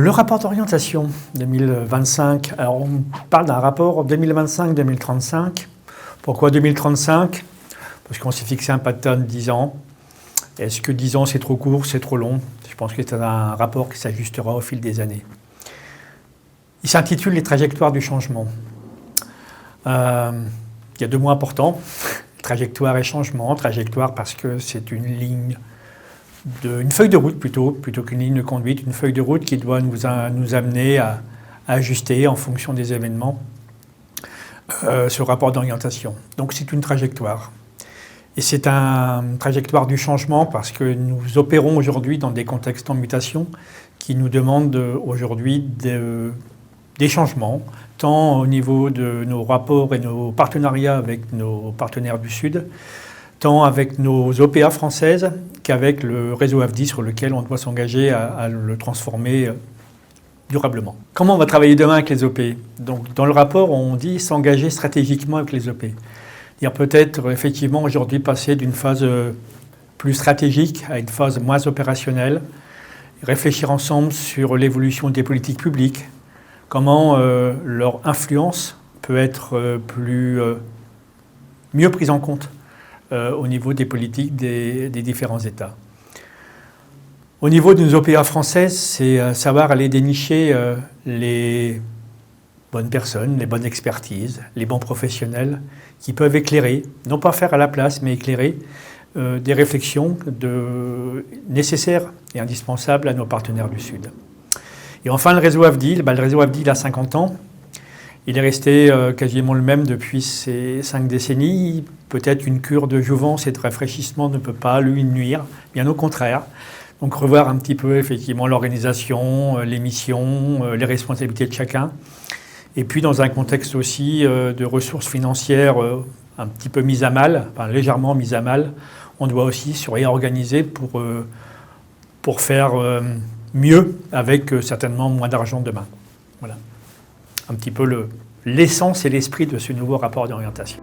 Le rapport d'orientation 2025, alors on parle d'un rapport 2025-2035. Pourquoi 2035 ? Parce qu'on s'est fixé un pattern 10 ans. Est-ce que 10 ans c'est trop court, c'est trop long ? Je pense que c'est un rapport qui s'ajustera au fil des années. Il s'intitule « Les trajectoires du changement ». Il y a deux mots importants, trajectoire et changement. Trajectoire parce que c'est une feuille de route plutôt qu'une ligne de conduite, une feuille de route qui doit nous amener à ajuster en fonction des événements ce rapport d'orientation. Donc c'est une trajectoire. Et c'est une trajectoire du changement parce que nous opérons aujourd'hui dans des contextes en mutation qui nous demandent aujourd'hui des changements, tant au niveau de nos rapports et nos partenariats avec nos partenaires du Sud, tant avec nos OPA françaises qu'avec le réseau AFDI sur lequel on doit s'engager à le transformer durablement. Comment on va travailler demain avec les OP ? Donc, dans le rapport, on dit s'engager stratégiquement avec les OP. C'est-à-dire peut-être effectivement aujourd'hui passer d'une phase plus stratégique à une phase moins opérationnelle, réfléchir ensemble sur l'évolution des politiques publiques, comment leur influence peut être mieux prise en compte au niveau des politiques des différents États. Au niveau de nos OPA françaises, c'est savoir aller dénicher les bonnes personnes, les bonnes expertises, les bons professionnels qui peuvent éclairer, non pas faire à la place, mais éclairer des réflexions nécessaires et indispensables à nos partenaires du Sud. Et enfin, le réseau AFDI. Le réseau AFDI, il a 50 ans. Il est resté quasiment le même depuis ces 5 décennies. Peut-être une cure de jouvence et de rafraîchissement ne peut pas lui nuire, bien au contraire. Donc revoir un petit peu effectivement l'organisation, les missions, les responsabilités de chacun. Et puis dans un contexte aussi de ressources financières un petit peu mises à mal, enfin légèrement mises à mal, on doit aussi se réorganiser pour faire mieux avec certainement moins d'argent demain. Voilà. Un petit peu l'essence et l'esprit de ce nouveau rapport d'orientation.